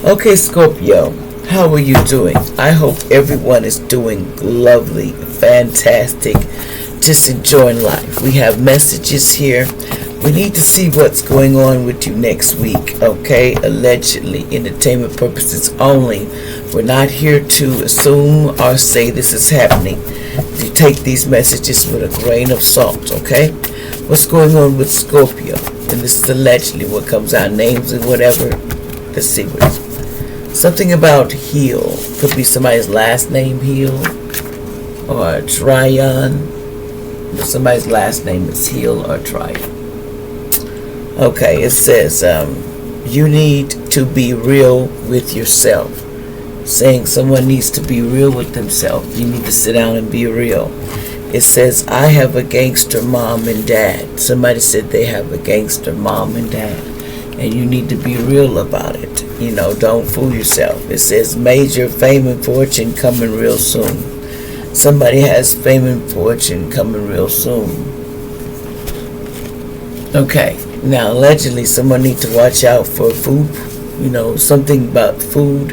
Okay, Scorpio, how are you doing? I hope everyone is doing lovely, fantastic, just enjoying life. We have messages here. We need to see what's going on with you next week, okay? Allegedly, entertainment purposes only. We're not here to assume or say this is happening. You take these messages with a grain of salt, okay? What's going on with Scorpio? And this is allegedly what comes out, names and whatever. Let's see what it's. Something about Heal. Could be somebody's last name, Heal. Or Tryon. Somebody's last name is Heal or Tryon. Okay, it says, you need to be real with yourself. Saying someone needs to be real with themselves. You need to sit down and be real. It says, I have a gangster mom and dad. Somebody said they have a gangster mom and dad. And you need to be real about it. You know, don't fool yourself. It says major fame and fortune coming real soon. Somebody has fame and fortune coming real soon. Okay, now allegedly someone needs to watch out for food. You know, something about food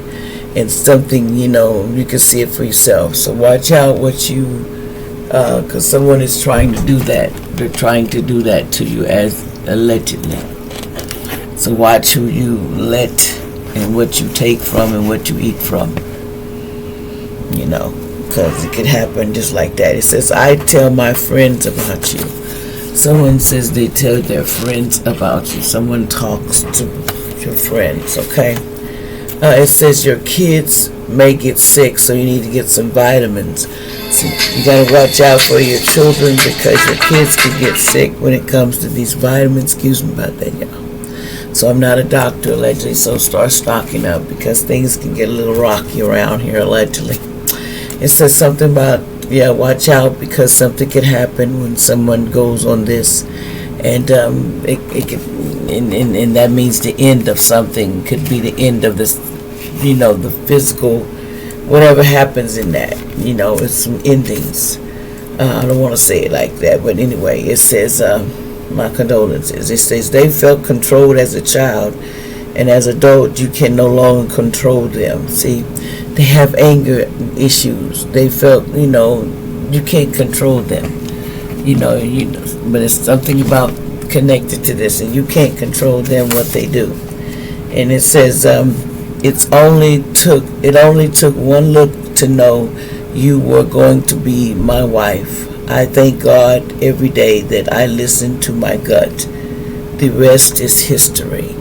and something, you know, you can see it for yourself. So watch out what you, because someone is trying to do that. They're trying to do that to you as allegedly. So watch who you let and what you take from and what you eat from. You know, because it could happen just like that. It says, I tell my friends about you. Someone says they tell their friends about you. Someone talks to your friends, okay? It says your kids may get sick, so you need to get some vitamins. So you got to watch out for your children because your kids can get sick when it comes to these vitamins. Excuse me about that, y'all. So I'm not a doctor, allegedly, so start stocking up because things can get a little rocky around here, allegedly. It says something about, watch out because something could happen when someone goes on this. And it could, and that means the end of something. Could be the end of this, you know, the physical, whatever happens in that. You know, it's some endings. I don't want to say it like that, but anyway, it says, my condolences. It says they felt controlled as a child, and as adult you can no longer control them. See, they have anger issues. They felt, you know, you can't control them. You know, but it's something about connected to this, and you can't control them what they do. And it says it only took one look to know you were going to be my wife. I thank God every day that I listen to my gut. The rest is history.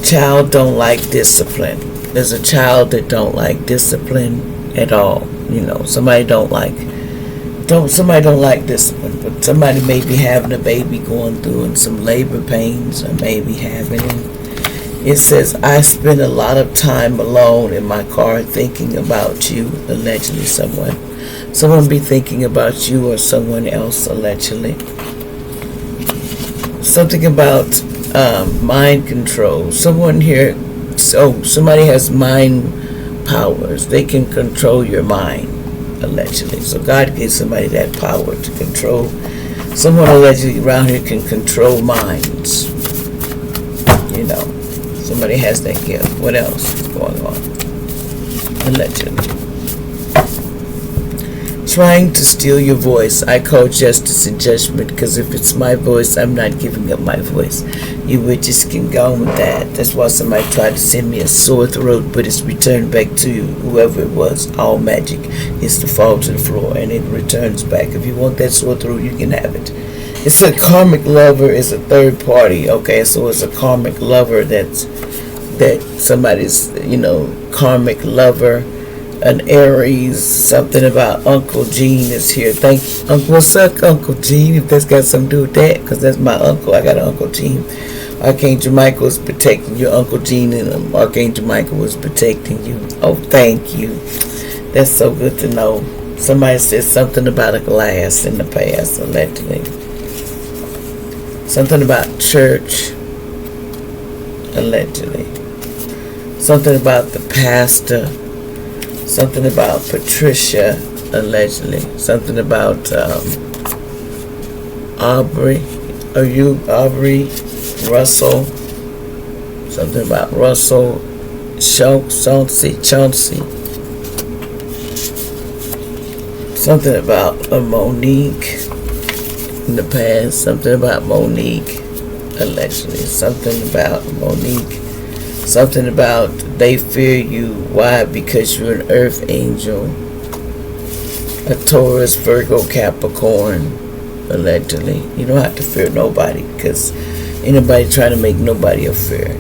Child don't like discipline. There's a child that don't like discipline at all. You know, somebody don't like discipline, but somebody may be having a baby going through and some labor pains, or maybe having it. It says, I spend a lot of time alone in my car thinking about you, allegedly someone be thinking about you or someone else, allegedly. Something about mind control. Someone here, so somebody has mind powers. They can control your mind, allegedly. So God gives somebody that power to control. Someone allegedly around here can control minds. You know, somebody has that gift. What else is going on? Allegedly. Trying to steal your voice. I call justice and judgment because if it's my voice, I'm not giving up my voice. You witches can go on with that. That's why somebody tried to send me a sore throat, but it's returned back to you, whoever it was. All magic is to fall to the floor and it returns back. If you want that sore throat, you can have it. It's a karmic lover is a third party. Okay, so it's a karmic lover that somebody's, you know, karmic lover. An Aries, something about Uncle Gene is here. Thank you. What's up, Uncle Gene? If that's got something to do with that, because that's my uncle. I got an Uncle Gene. Archangel Michael is protecting you. Uncle Gene and Archangel Michael was protecting you. Oh, thank you. That's so good to know. Somebody said something about a glass in the past, allegedly. Something about church, allegedly. Something about the pastor. Something about Patricia, allegedly. Something about Aubrey. Are you Aubrey Russell? something about Russell, Chauncey, something about a Monique in the past, something about Monique, allegedly, something about Monique, something about they fear you. Why? Because you're an earth angel, a Taurus, Virgo, Capricorn, allegedly. You don't have to fear nobody, because anybody trying to make nobody a fear.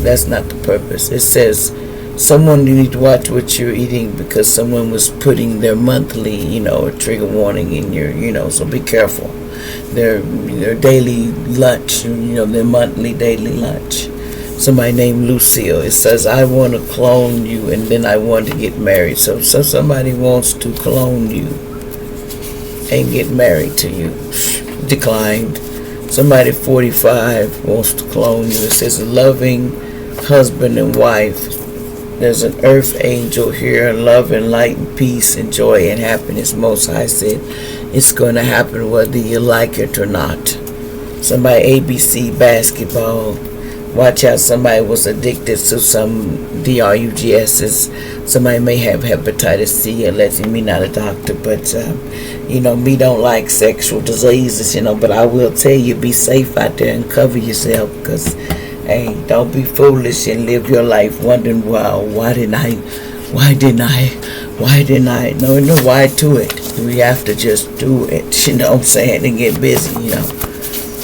That's not the purpose. It says someone, you need to watch what you're eating, because someone was putting their monthly, a trigger warning in your, so be careful. Their daily lunch, their monthly daily lunch. Somebody named Lucille. It says, I want to clone you, and then I want to get married. So somebody wants to clone you and get married to you. Declined. Somebody 45 wants to clone you. It says, loving husband and wife. There's an earth angel here. Love and light and peace and joy and happiness. Most High said it's going to happen whether you like it or not. Somebody ABC basketball. Watch out, somebody was addicted to some drugs. Somebody may have hepatitis C, allegedly. Me not a doctor, but me don't like sexual diseases, but I will tell you, be safe out there and cover yourself, because hey, don't be foolish and live your life wondering, well, why didn't I? No why to it. We have to just do it, and get busy,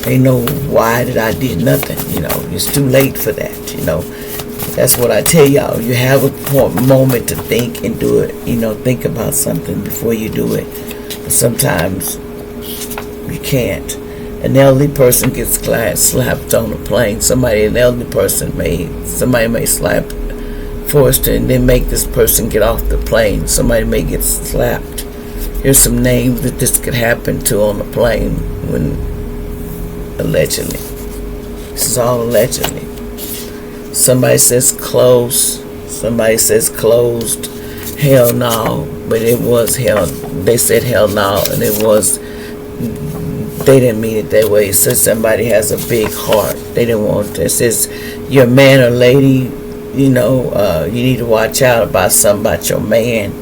Ain't no why that I did nothing, It's too late for that, That's what I tell y'all. You have a moment to think and do it, Think about something before you do it. But sometimes you can't. An elderly person gets slapped on a plane. An elderly person may slap, forced to, and then make this person get off the plane. Somebody may get slapped. Here's some names that this could happen to on the plane when. Allegedly. This is all allegedly. Somebody says close. Somebody says closed. Hell no. But it was hell. They said hell no. And it was. They didn't mean it that way. It says somebody has a big heart. They didn't want to. It says you're a man or lady. You need to watch out about something about your man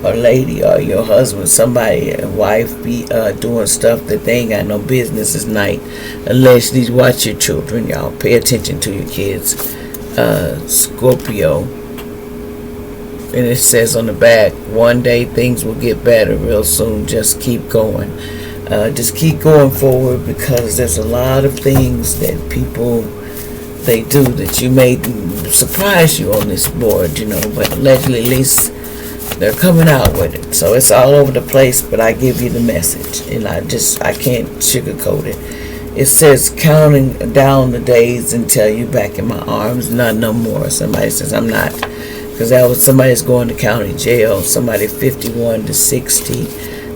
or lady or your husband, somebody, a wife, be doing stuff that they ain't got no business at night. Allegedly, watch your children, y'all. Pay attention to your kids. Scorpio. And it says on the back, one day things will get better real soon. Just keep going. Just keep going forward, because there's a lot of things that people, they do that you may surprise you on this board, but allegedly, at least, they're coming out with it. So it's all over the place, but I give you the message, and I can't sugarcoat it. It says counting down the days until you back in my arms, not no more. Somebody says I'm not, because that was somebody's going to county jail. Somebody 51 to 60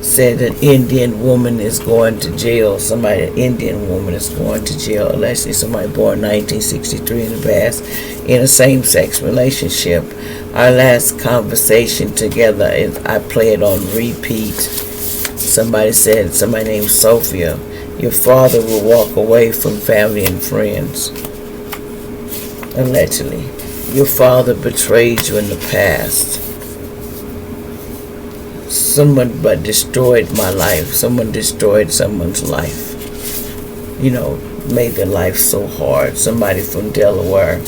said an Indian woman is going to jail. An Indian woman is going to jail. Allegedly, somebody born 1963 in the past in a same-sex relationship. Our last conversation together, I play it on repeat. Somebody named Sophia, your father will walk away from family and friends. Allegedly. Your father betrayed you in the past. Someone destroyed my life. Someone destroyed someone's life. Made their life so hard. Somebody from Delaware.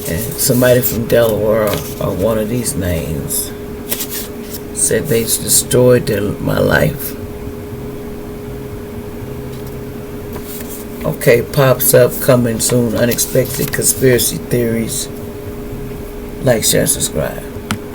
And somebody from Delaware, or one of these names, said they destroyed my life. Okay, pops up, coming soon. Unexpected conspiracy theories. Like, share, subscribe.